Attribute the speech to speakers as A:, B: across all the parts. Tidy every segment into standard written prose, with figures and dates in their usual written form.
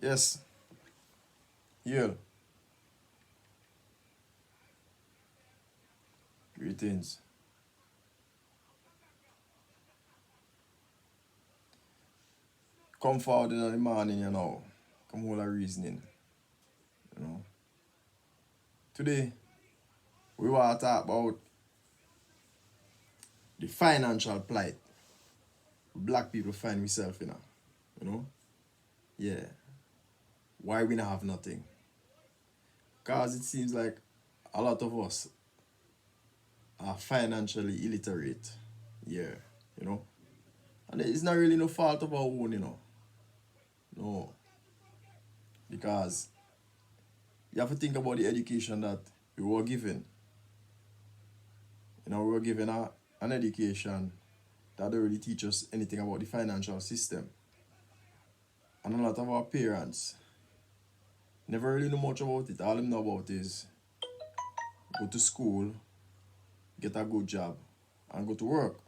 A: Yes, yeah. Greetings. Come forward in the morning, Come hold a reasoning, you know. Today, we want to talk about the financial plight black people find themselves in, you know. Yeah. Why we not have nothing? Because it seems like a lot of us are financially illiterate. Yeah, you know. And it's not really no fault of our own, No. Because you have to think about the education that we were given. We were given an education that don't really teach us anything about the financial system. And a lot of our parents never really know much about it. All them know about is go to school, get a good job, and go to work.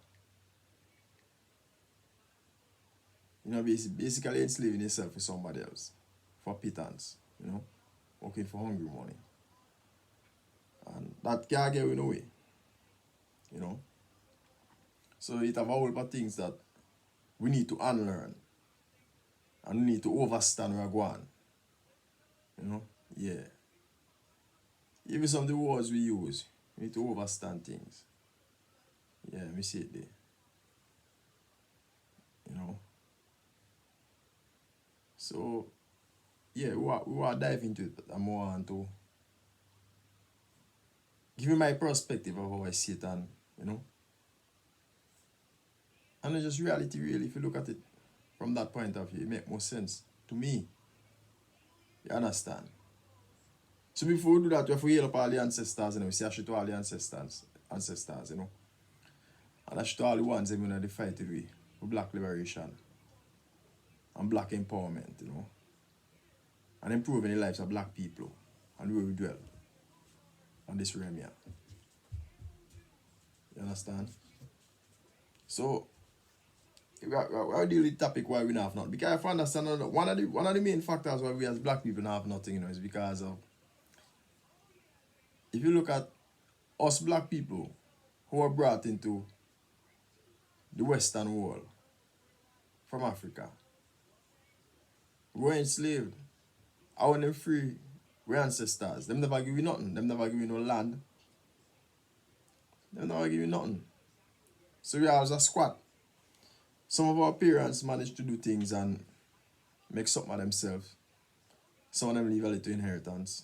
A: Basically enslaving yourself for somebody else, for pittance, working for hungry money. And that can't get in the way, you know. So it have a whole lot of things that we need to unlearn and we need to overstand where we're going, you know. Yeah. Even some of the words we use, we need to overstand things. Yeah, me see it there, you know. So yeah, we want to dive into it and more and to give you my perspective of how I see it you know, and it's just reality really if you look at it from that point of view, it make more sense to me. You understand? So before we do that, we have to heal up all the ancestors, we say I should to all the ancestors, And I should to all the ones them in the fight way for black liberation and black empowerment, and improving the lives of black people and where we dwell on this realm here. You understand? So we deal with the topic why we don't have nothing. Because if I understand one of the main factors why we as black people don't have nothing, is because of if you look at us black people who were brought into the Western world from Africa, we were enslaved. I want them free. We ancestors. Them never give you nothing. Them never give you no land. Them never give you nothing. So we are as a squat. Some of our parents managed to do things and make something of themselves. Some of them leave a little inheritance.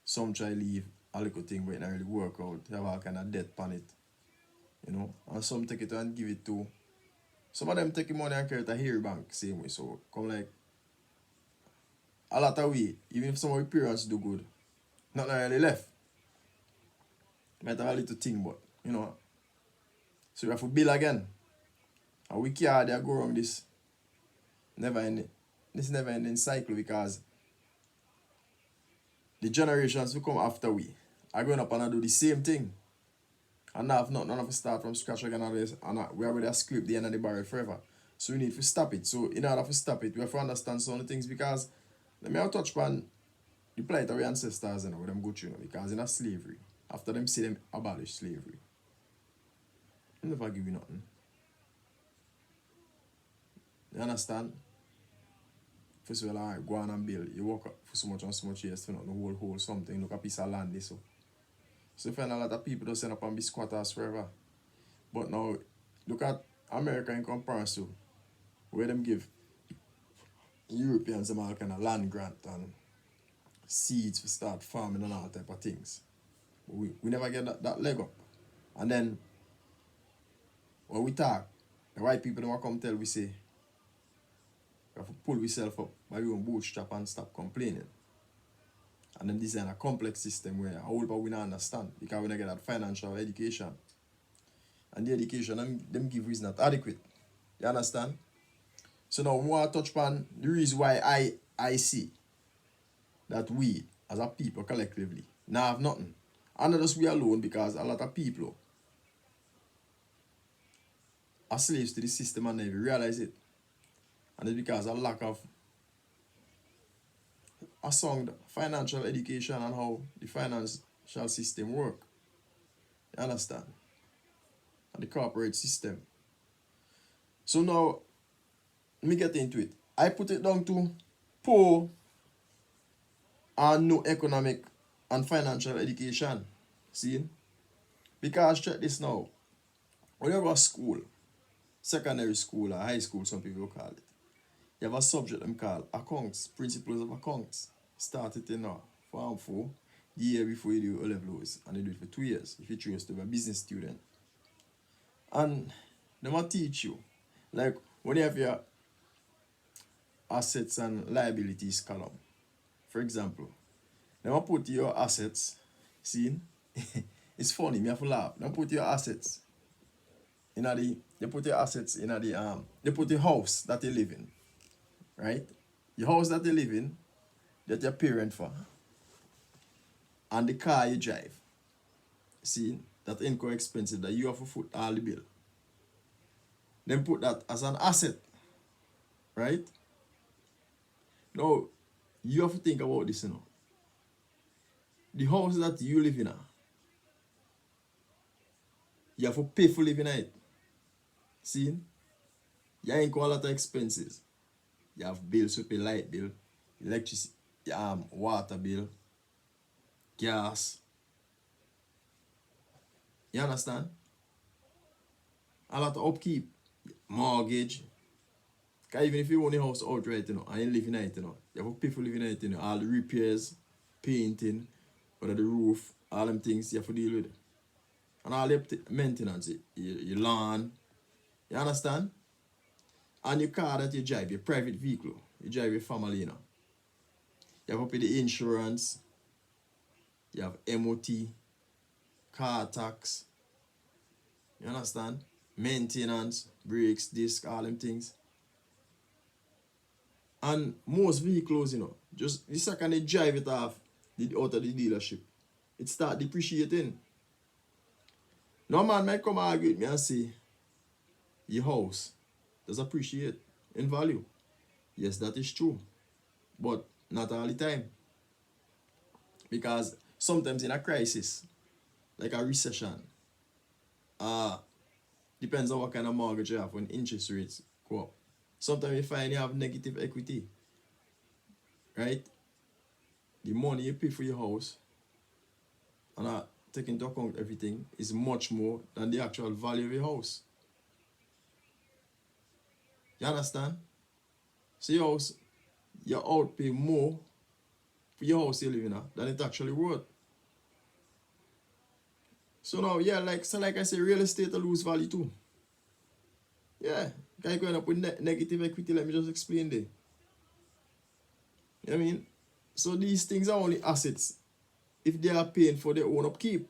A: Some try leave a little thing but it not really work out. They have all kind of debt on it. And some take it and give it to. Some of them take the money and carry it to Hair Bank same way. So come like a lot of way, even if some of your parents do good, nothing really left. Might have a little thing, but. So we have to build again. And we can't go wrong never ending this never ending cycle because the generations who come after we are going up and do the same thing. And now none of us start from scratch again and we already scrape the end of the barrel forever. So we need to stop it. So in order to stop it, we have to understand some of the things because let me touch upon the plight of our ancestors and what them go through because in a slavery, after them see them abolish slavery, they never give you nothing. You understand? First of all, alright, go on and build. You work for so much and so much years to not hold something, look a piece of land this. So you find a lot of people just end up and be squatters forever. But now look at America in comparison, where them give Europeans them all kind of land grant and seeds to start farming and all type of things. But we never get that leg up. And then when we talk, the white people don't come tell we say we have to pull ourselves up by our own bootstrap and stop complaining. And then design a complex system where a whole lot we don't understand because we don't get that financial education. And the education them give is not adequate. You understand? So now we want to touch upon the reason why I see that we as a people collectively now have nothing. And not just we alone because a lot of people are slaves to the system and they realize it. And it's because of lack of a sound financial education and how the financial system work. You understand? And the corporate system. So now, let me get into it. I put it down to poor and no economic and financial education. See? Because check this now. When you go to school, secondary school or high school, some people call it, you have a subject them called accounts, principles of accounts. Start it in Form 4, the year before you do O-levels, and you do it for 2 years if you choose to be a business student. And they will teach you, like when you have your assets and liabilities column, for example, they will put your assets, see, it's funny, me have to laugh. They put your assets in the, they put your assets in the, they put the house that you live in, right? The house that you live in, that your parent for, and the car you drive. See, that ain't quite expensive, that you have to foot all the bill. Then put that as an asset, right? Now, you have to think about this, The house that you live in, you have to pay for living in it. See? You ain't got a lot of expenses. You have bills to pay, light bill, electricity, water bill, gas. You understand? A lot of upkeep, mortgage. Because even if you own a house outright, and you live in it, you have to pay for living in it, all the repairs, painting, whether the roof, all them things you have to deal with. And all the maintenance, your lawn. You understand? And your car that you drive, your private vehicle, you drive your family, You have to pay the insurance, you have MOT, car tax, you understand? Maintenance, brakes, disc, all them things. And most vehicles, just the second they drive it off out of the dealership, it start depreciating. No man might come argue with me and say, your house does appreciate in value. Yes, that is true. But not all the time. Because sometimes in a crisis, like a recession, depends on what kind of mortgage you have when interest rates go up. Sometimes you find you have negative equity. Right? The money you pay for your house, and take into account everything, is much more than the actual value of your house. You understand? So your house, you outpay more for your house you live in than it actually worth. So now, yeah, like I say, real estate will lose value too. Yeah, guy going up with negative equity, let me just explain there. You know what I mean? So these things are only assets if they are paying for their own upkeep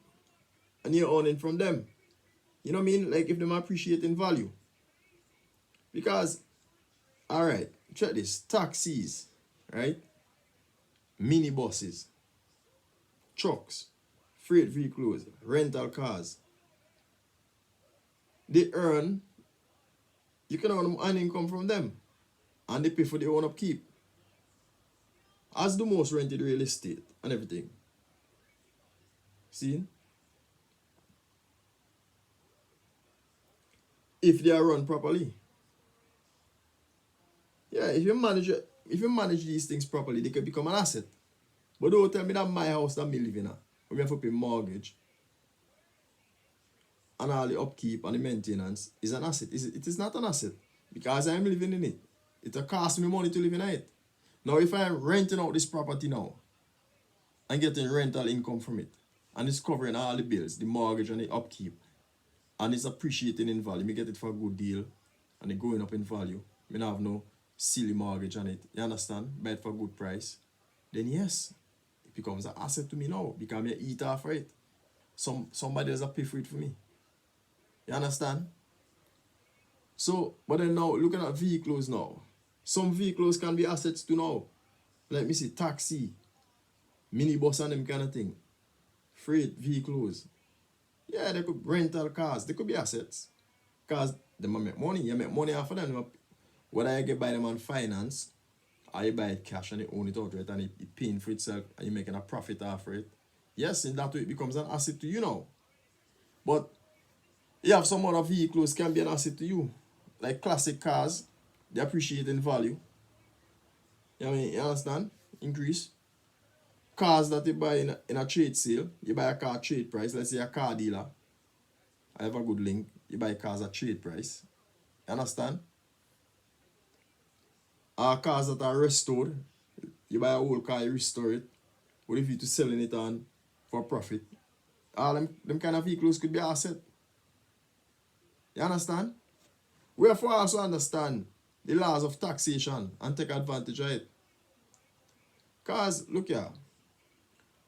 A: and you're earning from them. You know what I mean? Like if them appreciate in value. Because, alright, check this. Taxis, right? Minibuses, trucks, freight vehicles, rental cars. They earn, you can earn an income from them. And they pay for their own upkeep. As the most rented real estate and everything. See? If they are run properly. Yeah, if you manage these things properly, they can become an asset. But don't tell me that my house that me live in, we have to pay mortgage and all the upkeep and the maintenance is an asset. It is not an asset because I'm living in it. It will cost me money to live in it. Now, if I'm renting out this property now and getting rental income from it, and it's covering all the bills, the mortgage and the upkeep, and it's appreciating in value, me get it for a good deal, and it going up in value, me not have no silly mortgage on it, you understand? Buy it for a good price, then yes, it becomes an asset to me now, because I eat off for it. Somebody else pay for it for me. You understand? So, but then now, looking at vehicles now, some vehicles can be assets too now. Like me see taxi, minibus and them kind of thing. Freight vehicles. Yeah, they could rental cars. They could be assets. Because they make money. You make money off of them. Whether you get buy them on finance or you buy it cash and you own it outright and it paying for itself and you're making a profit after it. Yes, in that way it becomes an asset to you now. But you have some other vehicles can be an asset to you. Like classic cars, they appreciate in value. You know what I mean? You understand? Increase. Cars that you buy in a trade sale, you buy a car trade price. Let's say a car dealer. I have a good link. You buy cars at trade price. You understand? Cars that are restored. You buy a old car, you restore it. What if you to selling it on for profit? All them kind of vehicles could be asset. You understand? We have to also understand the laws of taxation and take advantage of it. Because, look here,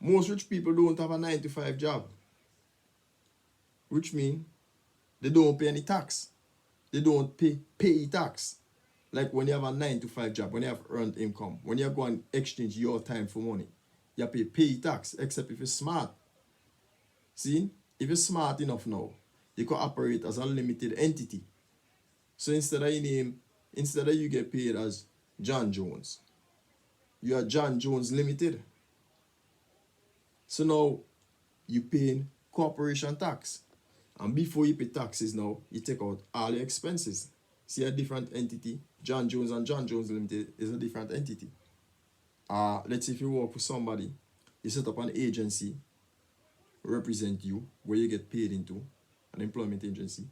A: most rich people don't have a 9-to-5 job. Which means they don't pay any tax. They don't pay tax. Like when you have a 9-to-5 job, when you have earned income, when you go and exchange your time for money, you pay tax, except if you're smart. See, if you're smart enough now, you can operate as a limited entity. So instead of you get paid as John Jones, you are John Jones Limited. So now you paying corporation tax. And before you pay taxes now, you take out all your expenses. See a different entity. John Jones and John Jones Limited is a different entity. Let's say if you work for somebody, you set up an agency, represent you, where you get paid into, an employment agency,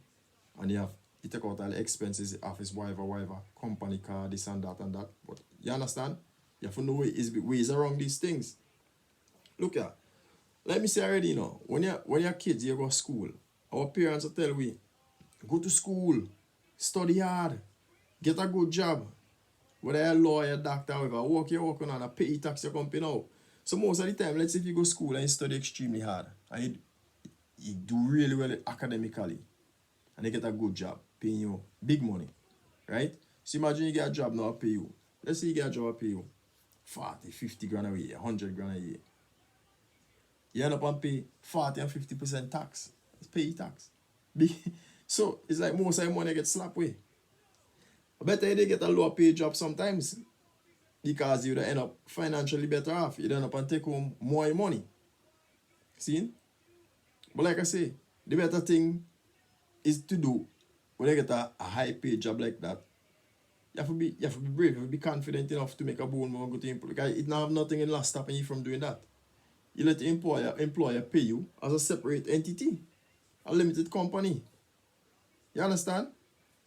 A: and you take out all the expenses, office, whatever, company car, this and that and that. But you understand? You have to know ways around these things. Look at, let me say already, when you're kids, you go to school. Our parents will tell we, go to school, study hard, get a good job. Whether you're a lawyer, doctor, whatever, you're working on a pay tax your company now. So most of the time, let's say if you go to school and you study extremely hard, and you do really well academically, and you get a good job, paying you big money, right? So imagine you get a job now, pay you. Let's say you get a job, pay you 40, 50 grand a year, 100 grand a year. You end up and pay 40 and 50% tax. It's pay tax. So it's like most of the money get slapped away. I better they get a lower paid job sometimes because you end up financially better off. You end up and take home more money. See? But like I say, the better thing is to do when you get a high paid job like that. You have to be brave, you have to be confident enough to make a bold move and go to employer. Because it not have nothing in last stopping you from doing that. You let the employer pay you as a separate entity, a limited company. You understand?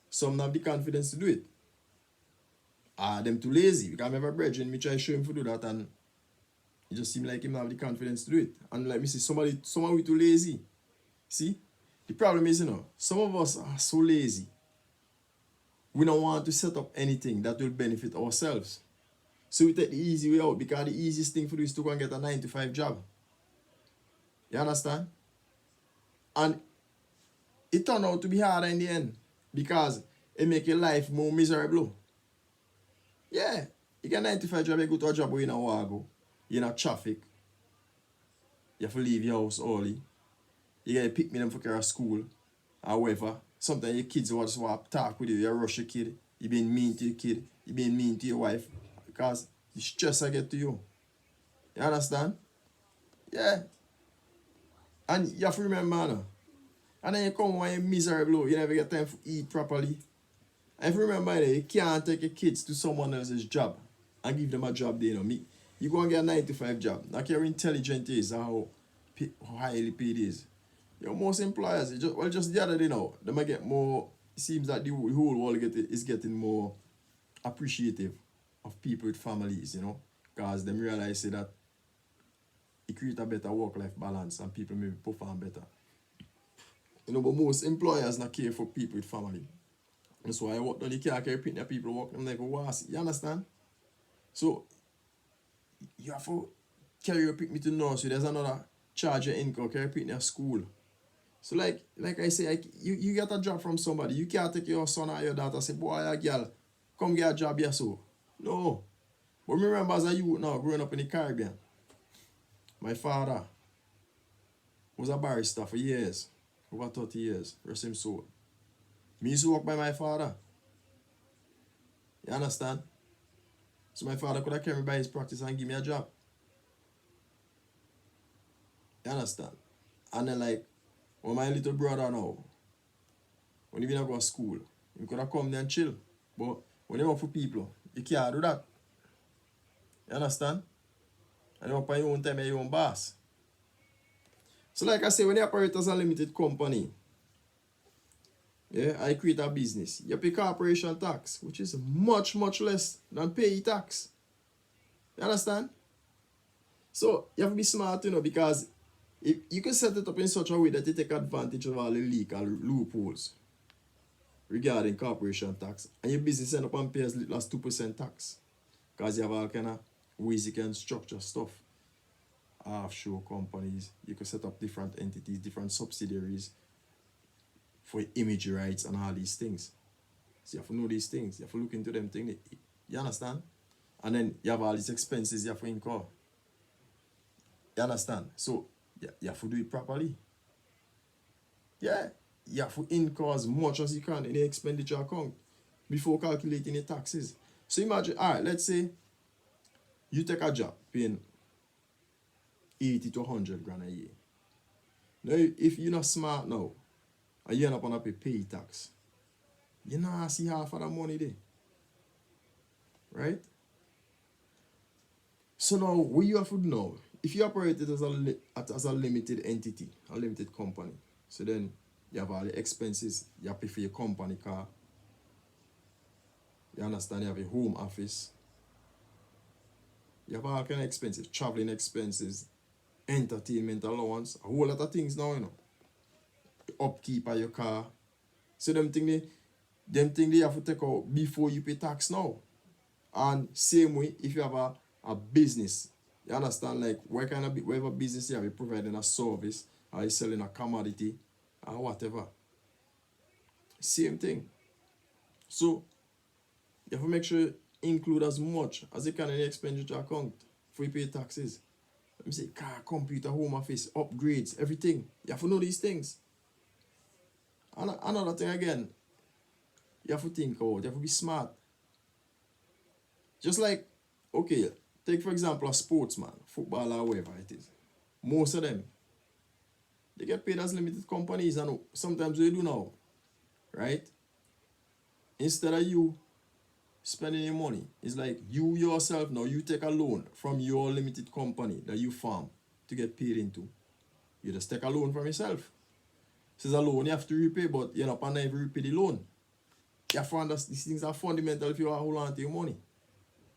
A: Some have the confidence to do it. Them too lazy. Because I have a brethren, me try to show him to do that and it just seems like him have the confidence to do it. And like me see, someone we too lazy. See? The problem is, some of us are so lazy. We don't want to set up anything that will benefit ourselves. So we take the easy way out because the easiest thing for you is to go and get a 9-to-5 job. You understand? And it turned out to be harder in the end because it make your life more miserable. Yeah, you get a 9-to-5 job, you go to a job where you don't want to go. You're in traffic. You have to leave your house early. You get to pick me them for care of school. However, sometimes your kids just want to talk with you. You rush your kid. You being mean to your kid. You being mean to your wife. Because the stress I get to you. You understand? Yeah. And you have to remember, and then you come when you're miserable, you never get time to eat properly. And if you remember, you can't take your kids to someone else's job and give them a job there. You go and get a 9-to-5 job. Like how intelligent it is and how highly paid it is. Most employers, just the other day now, they might get more, it seems that the whole world is getting more appreciative of people with families, because them realize that it creates a better work-life balance and people maybe perform better. But most employers not care for people with family. That's why you can't carry their people work them like a was. You understand? So you have to carry your pick me to nursery. There's another charge your income, carry pick their school. So like I say, you get a job from somebody. You can't take your son or your daughter and say, boy or girl, come get a job here so. No. But remember as a youth now, growing up in the Caribbean, my father was a barrister for years, over 30 years, rest him soul. Me used to work by my father. You understand? So my father could have carried me by his practice and give me a job. You understand? And then like, when my little brother now, when he didn't go to school, he could have come there and chill. But when you work for people, you can't do that. You understand? And you work on your own time, you're your own boss. So like I say, when you operate as a limited company, yeah, I create a business. You pay corporation tax, which is much, much less than pay tax. You understand? So you have to be smart, because if you can set it up in such a way that you take advantage of all the legal loopholes regarding corporation tax, and your business end up and pay as little as 2% tax. Because you have all kind of ways you can structure stuff. Offshore companies, you can set up different entities, different subsidiaries for image rights and all these things. So you have to know these things, you have to look into them things. You understand? And then you have all these expenses you have to incur. You understand? So you have to do it properly. Yeah, you have to incur as much as you can in the expenditure account before calculating the taxes. So imagine, all right, let's say you take a job paying 80 to 100 grand a year. Now, if you're not smart now, and you end up on a pay tax, you not see half of that money there. Right? So now, what you have to do now, if you operate it as a limited entity, a limited company, so then you have all the expenses, you have to pay for your company car, you understand, you have a home office, you have all kind of expenses, traveling expenses, entertainment allowance, a whole lot of things now, upkeep of your car. So them thing they have to take out before you pay tax now. And same way, if you have a business, you understand, like whatever business you have, you're providing a service, or you're selling a commodity, or whatever. Same thing. So you have to make sure you include as much as you can in the expenditure account before you pay taxes. Let me say car, computer, home office, upgrades, everything. You have to know these things. And another thing again, you have to think out, you have to be smart. Just like, okay, take for example a sportsman, footballer, or whatever it is. Most of them, they get paid as limited companies, and sometimes they do now, right? Instead of you spending your money, it's like you yourself now, you take a loan from your limited company that you farm to get paid into. You just take a loan from yourself. This is a loan you have to repay, but you're not going to repay the loan. You have to understand these things are fundamental if you want to hold on to your money.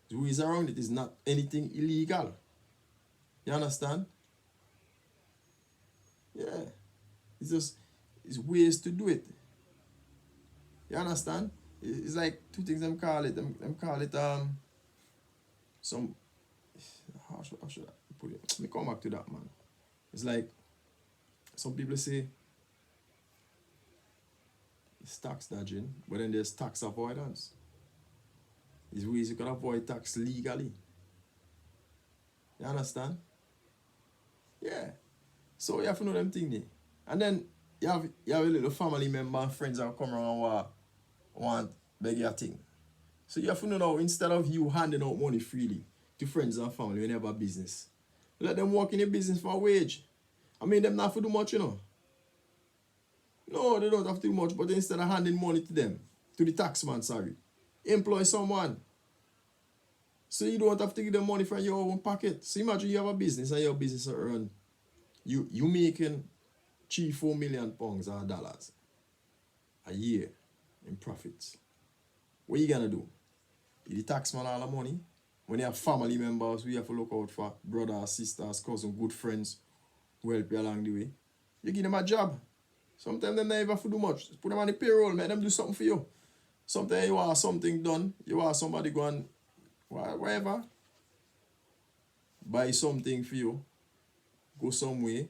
A: The ways around it is not anything illegal. You understand? Yeah. It's ways to do it. You understand? It's like two things them call it. Them call it some, how should I put it? Let me come back to that, man. It's like some people say it's tax dodging, but then there's tax avoidance. There's ways you can avoid tax legally. You understand? Yeah. So you have to know them things there. And then you have a little family member and friends that come around and want beg your thing. So you have to know now, instead of you handing out money freely to friends and family when you have a business, let them work in a business for a wage. I mean, them not have to do much, No, they don't have to do much, but instead of handing money to them, to the taxman, employ someone. So you don't have to give them money from your own pocket. So imagine you have a business and your business earn you making £3-4 million pounds or dollars a year in profits. What are you gonna do? Give the taxman all the money. When you have family members, we have to look out for brothers, sisters, cousins, good friends who help you along the way. You give them a job. Sometimes they never have to do much. Just put them on the payroll, make them do something for you. Sometimes you want something done, you want somebody go and whatever, buy something for you, go somewhere,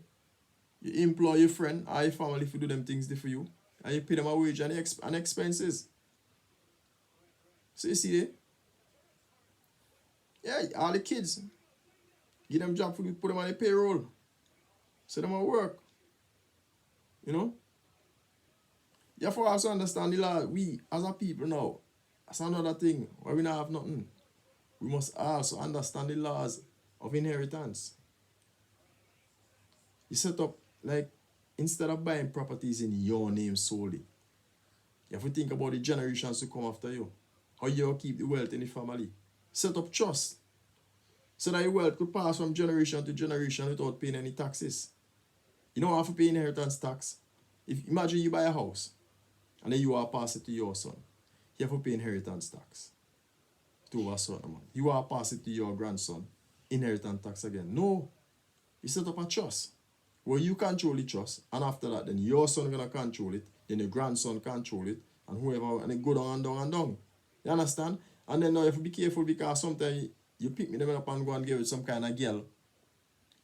A: you employ your friend or your family to do them things for you, and you pay them a wage and expenses. So you see there? Yeah, all the kids, give them job for you, put them on the payroll, so them will work. You have to also understand the law. We as a people now, that's another thing why we not have nothing. we must also understand the laws of inheritance. You set up, like, instead of buying properties in your name solely, you have to think about the generations to come after you. How you keep the wealth in the family. Set up trust so that your wealth could pass from generation to generation without paying any taxes. You don't have to pay inheritance tax. If imagine you buy a house and then you are pass it to your son, you have to pay inheritance tax to a certain amount. You are pass it to your grandson, inheritance tax again. No, you set up a trust where you control the trust, and after that, then your son gonna control it, then your grandson control it, and whoever, and it go down and down and down. You understand? And then now you have to be careful because sometimes you pick me them up and go and give it some kind of girl,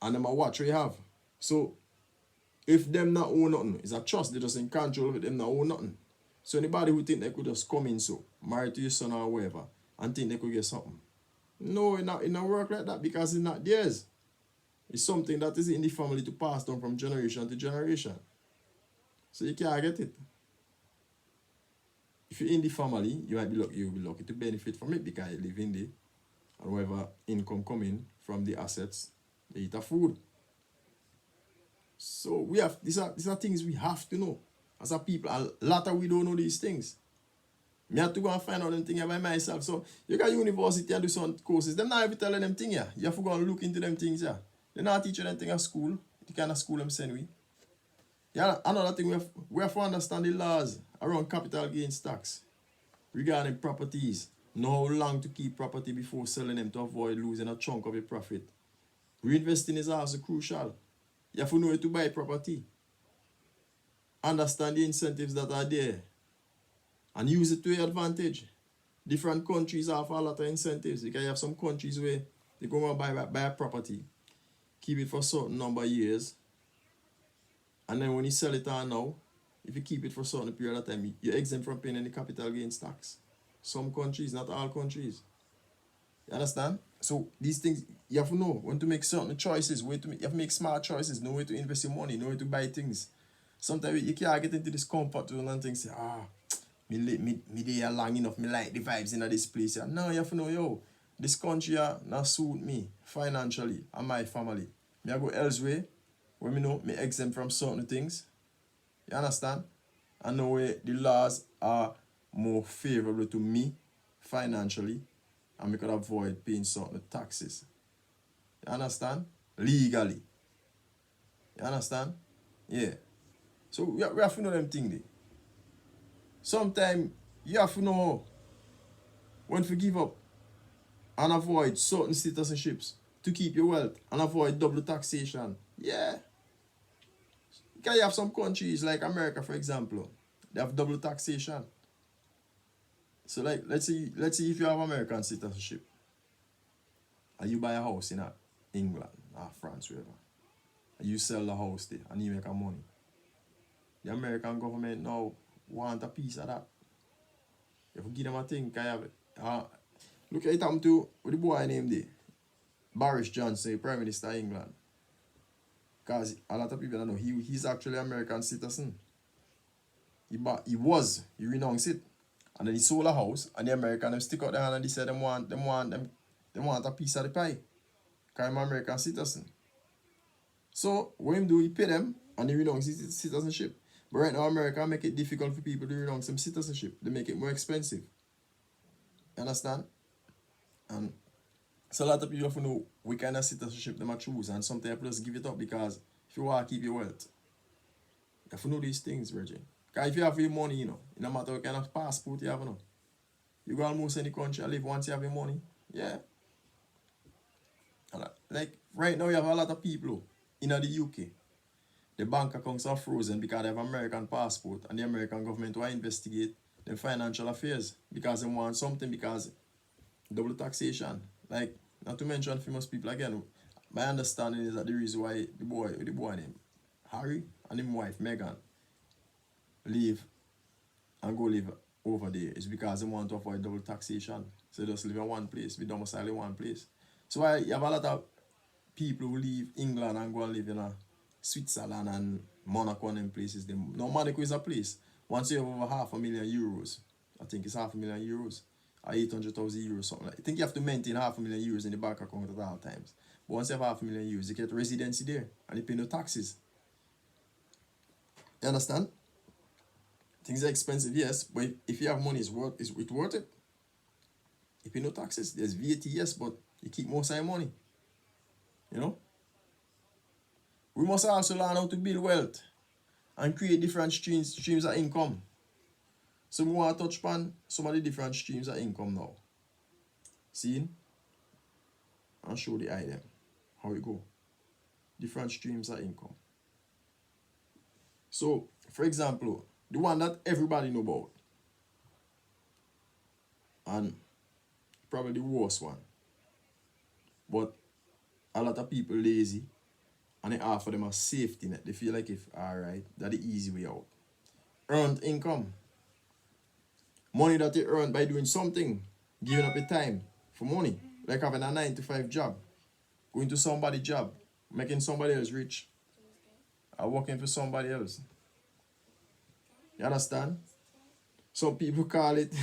A: and them a watch what you have. So if them not own nothing, it's a trust, they just in control of it, them not own nothing. So anybody who think they could just come in so, marry to your son or whatever, and think they could get something. No, it not work like that because it's not theirs. It's something that is in the family to pass down from generation to generation. So you can't get it. If you're in the family, you'll be lucky to benefit from it because you live in there. And whatever income coming from the assets, they eat a food. So these are things we have to know. As a people, a lot of we don't know these things. Me have to go and find out them things by myself. So you got university and do some courses. Them not even telling them things, yeah. You have to go and look into them things, yeah. They're not teaching them things at school. The kind of school them send we. Yeah, another thing we have to understand the laws around capital gains tax regarding properties. Know how long to keep property before selling them to avoid losing a chunk of your profit. Reinvesting is also crucial. You have to know where to buy property. Understand the incentives that are there and use it to your advantage. Different countries have a lot of incentives because you have some countries where they go and buy a property, keep it for a certain number of years, and then when you sell it on now, if you keep it for a certain period of time, you're exempt from paying any capital gains tax. Some countries, not all countries. You understand? So these things, you have to know when to make certain choices, you have to make smart choices, know where to invest your money, know where to buy things. Sometimes you can't get into this comfort zone and think, say, me there long enough, me like the vibes in this place. No, you have to know, yo, this country not suit me financially and my family. Me I go elsewhere where me know me exempt from certain things. You understand? I know where the laws are more favorable to me financially and me could avoid paying certain taxes. You understand? Legally. You understand? Yeah. So we have to know them things there. Sometimes you have to know when to give up and avoid certain citizenships to keep your wealth and avoid double taxation. Yeah. Because you have some countries like America, for example, they have double taxation. So like let's say if you have American citizenship and you buy a house in England or France, wherever, and you sell the house there and you make a money, the American government now want a piece of that. You have to give them a thing. Look at it happened to what the boy named there, Boris Johnson, Prime Minister of England. Because a lot of people don't know he's actually an American citizen. He renounced it. And then he sold a house and the American them stick out their hand and they said they want a piece of the pie. Because I'm an American citizen. So what him do, he pay them and he renounce his citizenship. But right now America make it difficult for people to renounce some citizenship. They make it more expensive. You understand? And so a lot of people have to know what kind of citizenship they might choose, and sometimes you just give it up because if you want to keep your wealth, you have to know these things, Virgin. Because if you have your money, no matter what kind of passport you have, you go almost any country and live once you have your money. Yeah. And like right now you have a lot of people in the UK. The bank accounts are frozen because they have American passport and the American government will investigate their financial affairs because they want something, because double taxation. Like, not to mention famous people again. My understanding is that the reason why the boy named Harry and his wife Meghan leave and go live over there is because they want to avoid double taxation. So they just live in one place, be domiciled in one place. So you have a lot of people who leave England and go and live in Switzerland and Monaco and them places. Now Monaco is a place. Once you have over €500,000, I think it's €500,000, or 800,000 euros, something like that. I think you have to maintain €500,000 in the bank account at all times. But once you have €500,000, you get residency there and you pay no taxes. You understand? Things are expensive, yes, but if you have money, it's worth it. You pay no taxes. There's VAT, yes, but you keep most of your money. You know? We must also learn how to build wealth and create different streams of income. So we want to touch upon some of the different streams of income now. See? And show the item. How it go. Different streams of income. So, for example, the one that everybody know about. And probably the worst one. But a lot of people lazy. And they offer them a safety net. They feel like, if alright, that's the easy way out. Earned income. Money that you earn by doing something. Giving up your time for money. Like having a 9-to-5 job. Going to somebody's job. Making somebody else rich. Or working for somebody else. You understand? Some people call it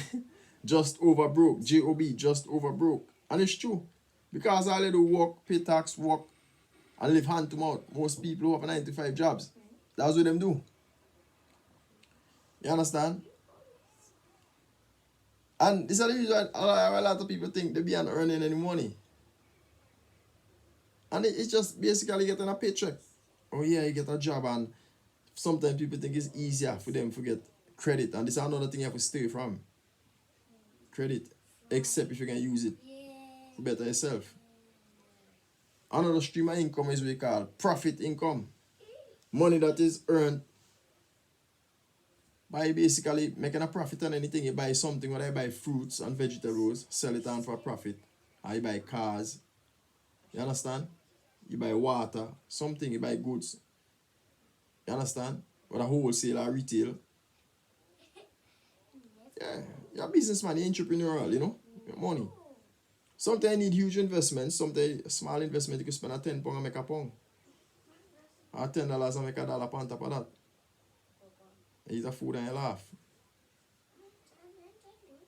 A: just over broke. J-O-B, just over broke. And it's true. Because all they do work, pay tax, work, and live hand to mouth. Most people who have 9-to-5 jobs. That's what them do. You understand? And this is the reason a lot of people think they be not earning any money. And it's just basically getting a paycheck. Oh yeah, you get a job, and sometimes people think it's easier for them to get credit. And this is another thing you have to stay from. Credit. Except if you can use it to better yourself. Another stream of income is what we call profit income. Money that is earned by basically making a profit on anything. You buy something, whether you buy fruits and vegetables, sell it on for a profit. Or you buy cars. You understand? You buy water, something, you buy goods. You understand? Whether wholesale or retail. Yeah, you're a businessman, you're entrepreneurial, you know? Your money. Sometimes you need huge investments. Sometimes a small investment, you can spend a £10 and make a pound. Or $10 and make $1 on top of that. You eat a food and you laugh.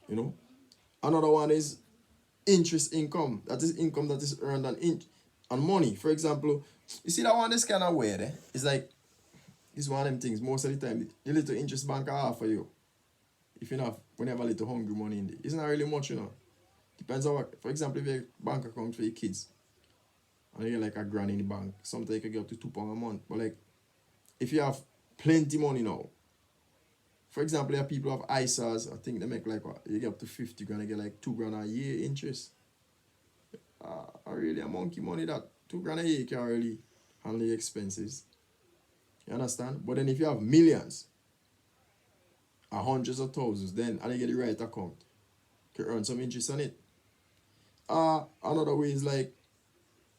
A: You know? Another one is interest income. That is income that is earned on money. For example, you see that one is kind of weird, eh? It's like, it's one of them things. Most of the time, the little interest bank offer you. If you have, when you have a little hungry money in there. It's not really much, you know. Depends on what. For example, if you have a bank account for your kids, and you get like a grand in the bank, sometimes you can get up to £2 a month. But like, if you have plenty money now, for example, there are people who have ISAs, I think they make like, what, you get up to 50 grand, you get like 2 grand a year interest. Really a monkey money that 2 grand a year can really handle your expenses. You understand? But then if you have millions, or hundreds of thousands, then and you get the right account, you can earn some interest on it. Another way is like,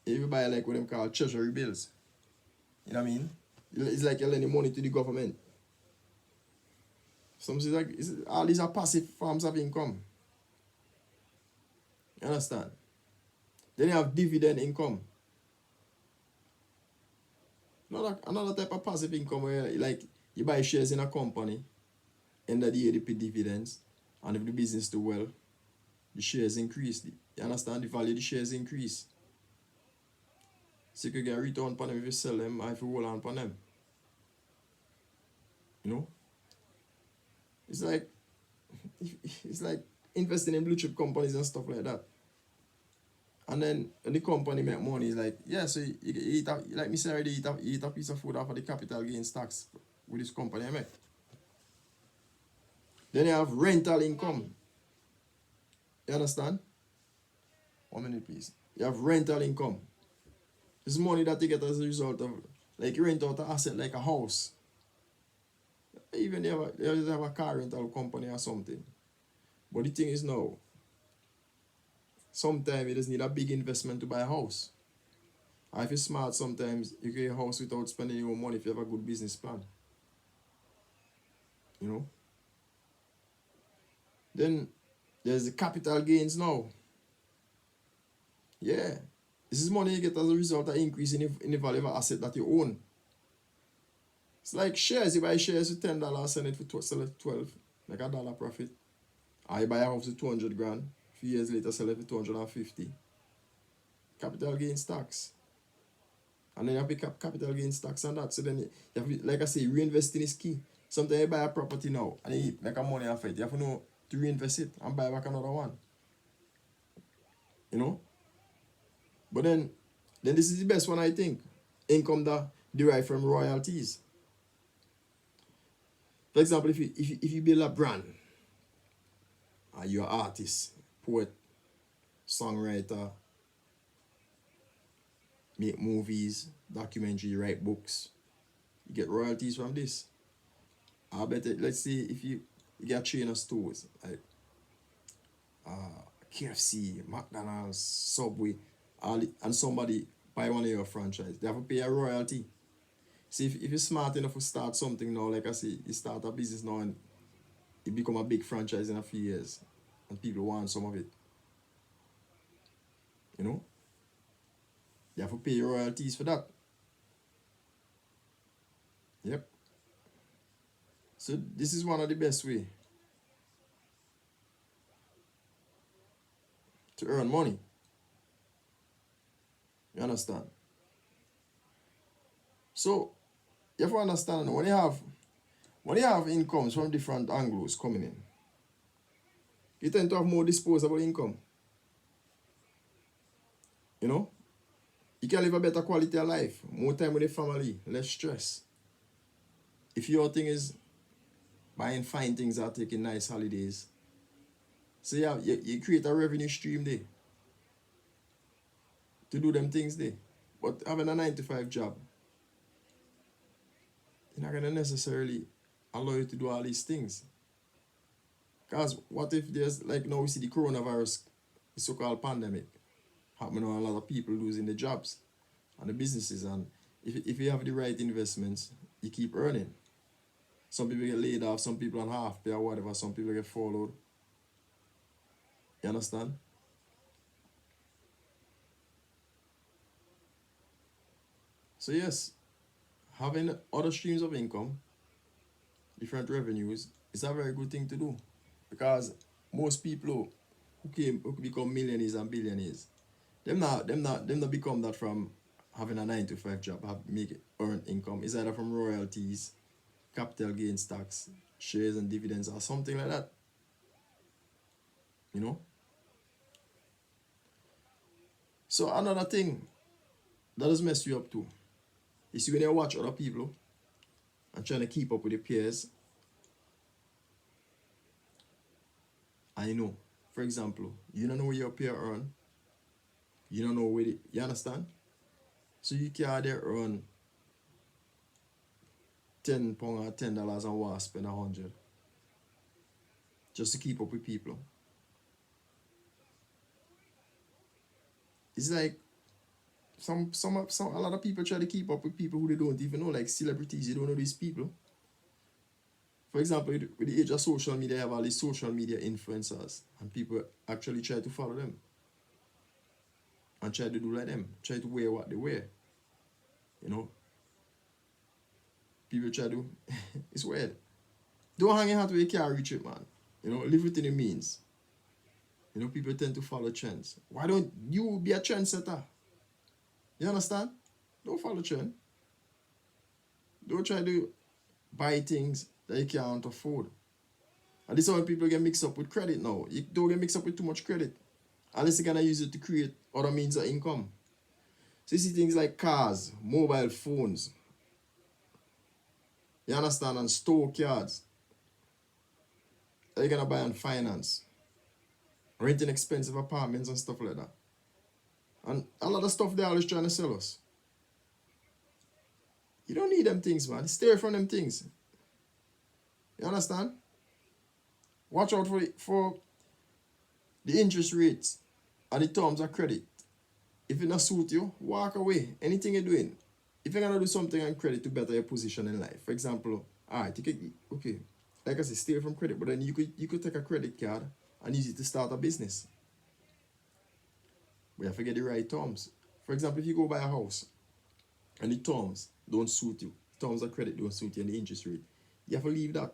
A: if you buy like what them call treasury bills. You know what I mean? It's like you're lending money to the government. Something like, all these are passive forms of income. You understand? Then you have dividend income. Another type of passive income where like you buy shares in a company, end of the year they pay dividends, and if the business do well, the shares increase. You understand? The value of the shares increase. So you can get a return on them if you sell them or if you hold on upon them. You know? It's like investing in blue chip companies and stuff like that. And then when the company make money, it's like, yeah, so you eat a, like me say already, you eat a piece of food off of the capital gains tax with this company I make. Then you have rental income. You understand? 1 minute, please. You have rental income. This is money that you get as a result of, like you rent out an asset like a house. Even they have a car rental company or something. But the thing is now, sometimes you just need a big investment to buy a house. Or if you're smart, sometimes you get a house without spending your own money if you have a good business plan. You know? Then there's the capital gains now. Yeah. This is money you get as a result of increase in the value of an asset that you own. It's like shares. You buy shares with $10, sell it for $12, like $1 profit. I buy a house with 200 grand, a few years later sell it for 250. Capital gains tax. And then you have to pay capital gains tax on that. So then you have to, like I say, reinvesting is key. Sometimes you buy a property now and you make a money off it. You have to know to reinvest it and buy back another one. You know? But then this is the best one, I think. Income that derived from royalties. For example, if you build a brand, and you're an artist, poet, songwriter, make movies, documentary, write books, you get royalties from this. I bet it, let's say if you get a chain of stores like KFC, McDonald's, Subway, and somebody buy one of your franchise, they have to pay a royalty. See, if you're smart enough to start something now, like I say, you start a business now and it become a big franchise in a few years, and people want some of it. You know? You have to pay royalties for that. Yep. So this is one of the best way to earn money. You understand? So you have to understand when you have incomes from different angles coming in, you tend to have more disposable income. You know? You can live a better quality of life, more time with the family, less stress. If your thing is buying fine things or taking nice holidays, so you create a revenue stream there to do them things there. But having a 9-to-5 job, you're not going to necessarily allow you to do all these things. Because what if there's, like now we see the coronavirus, the so-called pandemic, happening to a lot of people losing their jobs and the businesses, and if you have the right investments, you keep earning. Some people get laid off, some people on half pay or whatever, some people get followed. You understand? So yes, having other streams of income, different revenues, is a very good thing to do. Because most people who become millionaires and billionaires, them not become that from having a 9-to-5 job, earn income. It's either from royalties, capital gains tax, shares and dividends, or something like that. You know? So another thing that does mess you up too is when you watch other people and trying to keep up with your peers. I know, for example, you don't know what your peer earn. You don't know where you understand? So you can't there earn £10 or $10 and want to spend 100 just to keep up with people. It's like a lot of people try to keep up with people who they don't even know, like celebrities. You don't know these people. For example, with the age of social media, you have all these social media influencers, and people actually try to follow them and try to do like them, try to wear what they wear. You know, people try to. It's weird. Don't hang your hat where you can't reach it, man. You know, live within your means. You know, people tend to follow trends. Why don't you be a trendsetter? You understand? Don't follow trend. Don't try to buy things that you can't afford. And this is how people get mixed up with credit now. You don't get mixed up with too much credit, unless you're gonna use it to create other means of income. So you see things like cars, mobile phones, you understand, and stock yards that you're gonna buy on finance, renting expensive apartments and stuff like that. And a lot of stuff they're always trying to sell us. You don't need them things, man. Stay away from them things. You understand? Watch out for the interest rates and the terms of credit. If it not suit you, walk away. Anything you're doing. If you're gonna do something on credit to better your position in life, for example, alright, okay, like I said, stay away from credit, but then you could take a credit card and use it to start a business. But you have to get the right terms. For example, if you go buy a house and the terms don't suit you, terms of credit don't suit you, and the interest rate, you have to leave that.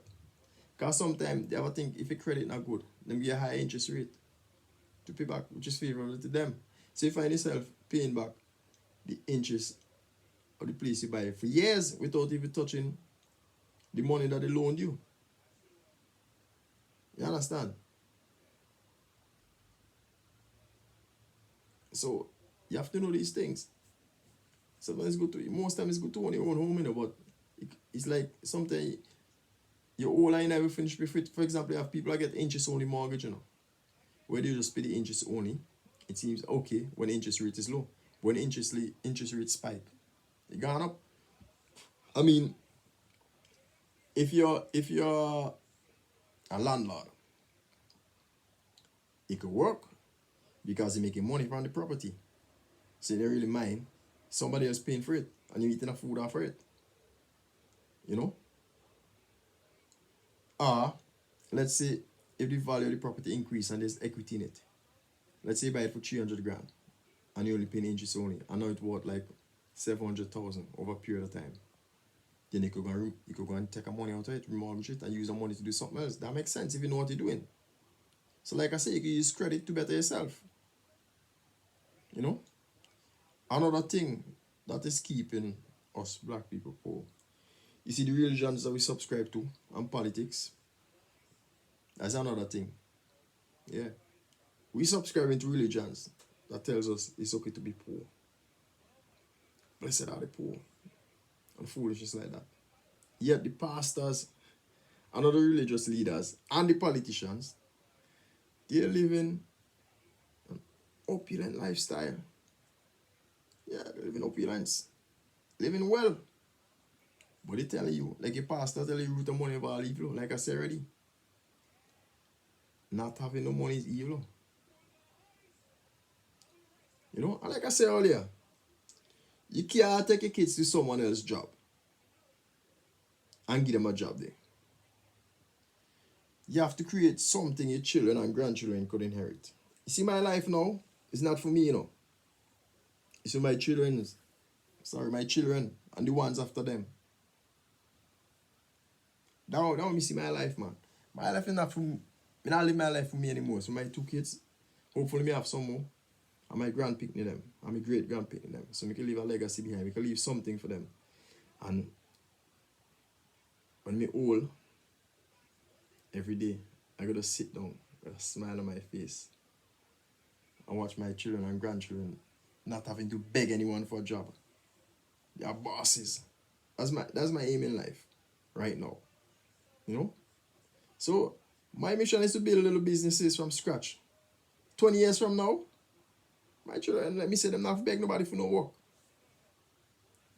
A: Because sometimes they have to think if your credit not good, them give a high interest rate to pay back, which is favorable to them. So you find yourself paying back the interest of the place you buy it for years without even touching the money that they loaned you. You understand? So you have to know these things. Sometimes it's good to, most times it's good to own your own home, you know, but it's like sometimes your whole line never finish before. For example, you have people that get interest only mortgage, you know, where they just pay the interest only. It seems okay when the interest rate is low. When the interest rate spike, it gone up. I mean, if you're a landlord, it could work because you're making money from the property. So they really mind somebody else paying for it and you're eating a food off for it. You know? Or let's say if the value of the property increase and there's equity in it. Let's say you buy it for 300 grand and you're only paying interest only. And now it's worth like 700,000 over a period of time. Then you could go and take a money out of it, remortgage it, and use the money to do something else. That makes sense if you know what you're doing. So like I say, you can use credit to better yourself. You know? Another thing that is keeping us black people poor. You see the religions that we subscribe to and politics. That's another thing. Yeah. We subscribe to religions that tells us it's okay to be poor. Blessed are the poor. And foolishness like that. Yet the pastors and other religious leaders and the politicians, they're living an opulent lifestyle. Yeah, they're living opulence. Living well. But they tell you, like a pastor tell you, root of money of all evil. Like I said already. Not having no money is evil. You know, and like I said earlier, you can't take your kids to someone else's job and give them a job there. You have to create something your children and grandchildren could inherit. You see, my life now is not for me, you know. It's for my children and the ones after them. That me see my life, man. My life is not for me. I don't live my life for me anymore. So my 2 kids, hopefully me have some more. And my grandpicking them. And my great grandpicking them. So we can leave a legacy behind. We can leave something for them. And when me old, every day, I gotta sit down with a smile on my face and watch my children and grandchildren not having to beg anyone for a job. They are bosses. That's my aim in life right now. You know? So my mission is to build little businesses from scratch. 20 years from now, my children, let me say them not beg nobody for no work.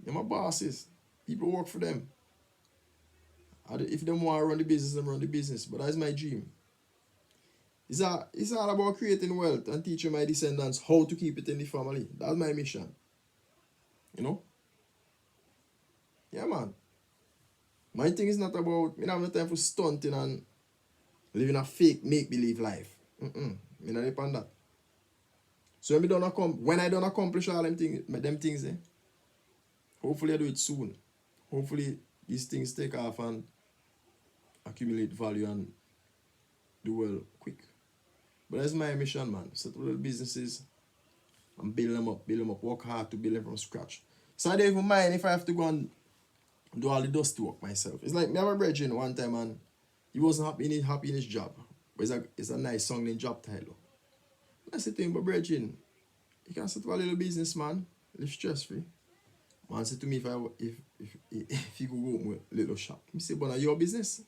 A: They're my bosses. People work for them. If they want to run the business, them run the business. But that's my dream. It's all about creating wealth and teaching my descendants how to keep it in the family. That's my mission. You know? Yeah, man. My thing is not about, I don't have no time for stunting and living a fake make-believe life. I don't depend on that. So when I don't accomplish all them things, hopefully I do it soon. Hopefully these things take off and accumulate value and do well quick. But that's my mission, man. Set up little businesses and build them up, work hard to build them from scratch. So I don't even mind if I have to go and do all the dusty work myself. It's like me have a brethren one time and he wasn't happy in his job. But it's a nice song in job title. I said to him, but brethren, you can set up a little business, man. Live stress free. Man said to me if you go home with a little shop. I said, but your business.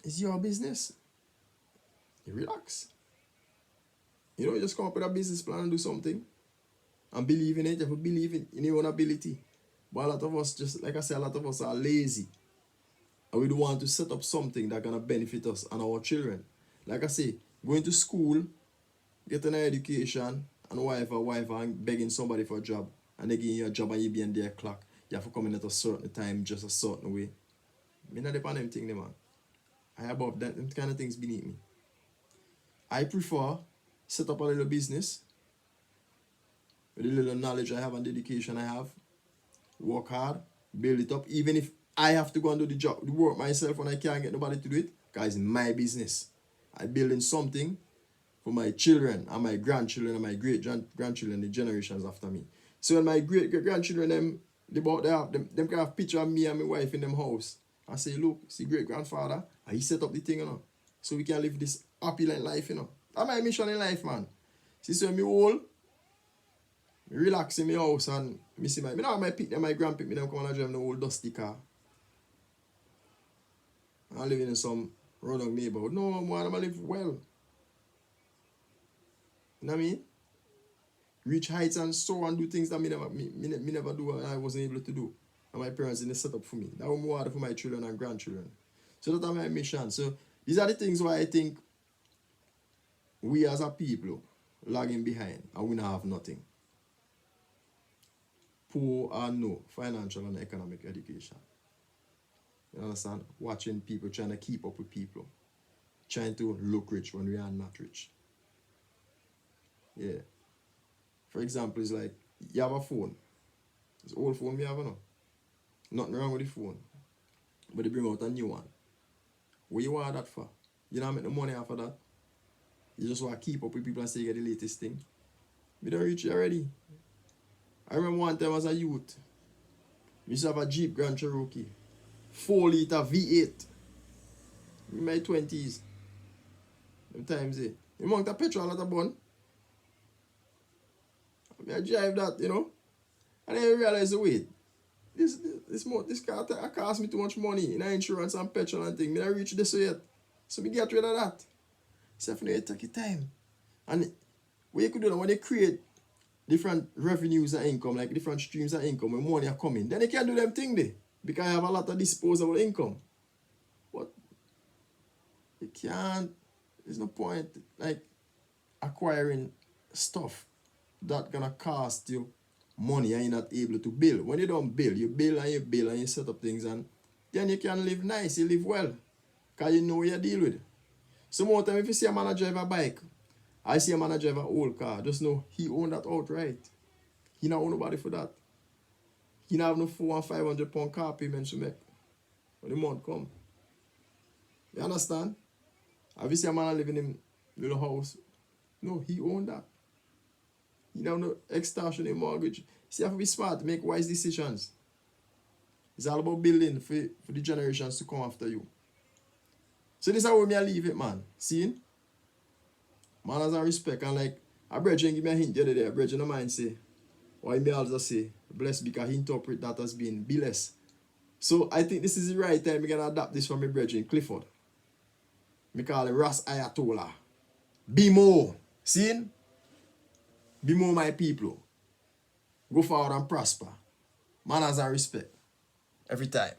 A: It's your business. You relax. You know, you just come up with a business plan and do something. And believe in it. You have to believe in your own ability. But a lot of us, just like I said, a lot of us are lazy. And we don't want to set up something that's going to benefit us and our children. Like I say, going to school, getting an education, and wife and begging somebody for a job. And they give you a job and you be in their clock. You have to come in at a certain time, just a certain way. I not depend on them things, man. I above that, them kind of things beneath me. I prefer set up a little business with the little knowledge I have and dedication I have. Work hard, build it up. Even if I have to go and do the work myself when I can't get nobody to do it, because it's my business. I'm building something for my children and my grandchildren and my great-grandchildren, the generations after me. So when my great-grandchildren, them can have picture of me and my wife in them house. I say, look, see great-grandfather, and he set up the thing, so we can live this opulent life, That's my mission in life, man. See, so when me old, me relax in my house and me see my pick them, my grandpick me, them come and drive the old dusty car. I'm living in some run-down neighborhood. No, man, I live well. You know what I mean? Reach heights and soar and do things that me never do and I wasn't able to do. And my parents didn't set up for me. That was more for my children and grandchildren. So that's my mission. So these are the things why I think we as a people lagging behind and we not have nothing. Poor or no financial and economic education. You understand? Watching people trying to keep up with people. Trying to look rich when we are not rich. Yeah. For example, it's like you have a phone. It's an old phone we have, Nothing wrong with the phone. But they bring out a new one. What you want that for? You don't make the money after that. You just want to keep up with people and say you get the latest thing. We don't reach it already. I remember one time as a youth, we used to have a Jeep Grand Cherokee. 4-liter V8. In my 20s. Them times, You want the petrol at a bun? I drive that, And then I realize, wait, this car cost me too much money in insurance and petrol and things. I don't reach this yet. So I get rid of that. So it take your time. And what you could do when they create different revenues and income, like different streams of income, when money are coming, then they can do them thing there. Because I have a lot of disposable income. But you can't, there's no point like acquiring stuff that gonna cost you money and you're not able to build. When you don't build, you build and you set up things and then you can live nice, you live well. Because you know what you deal with. So more time if you see a man drive a bike, I see a man drive an old car, just know he own that outright. He not own nobody for that. He not have no 400 and 500 pound car payments to make when the month come. You understand? Have you seen a man living in a little house? No, he own that. He don't have no extortion in mortgage. So you have to be smart, make wise decisions. It's all about building for the generations to come after you. So this is how I leave it, man. See? Man has a respect and like a brethren give me a hint the other day. A brethren of mine say, why me also say, blessed because he interpret that as being blessed. So I think this is the right time we're going to adapt this from my brethren, Clifford. Me call him Ras Ayatollah. Be more. See? Be more my people. Go forward and prosper. Man has a respect. Every time.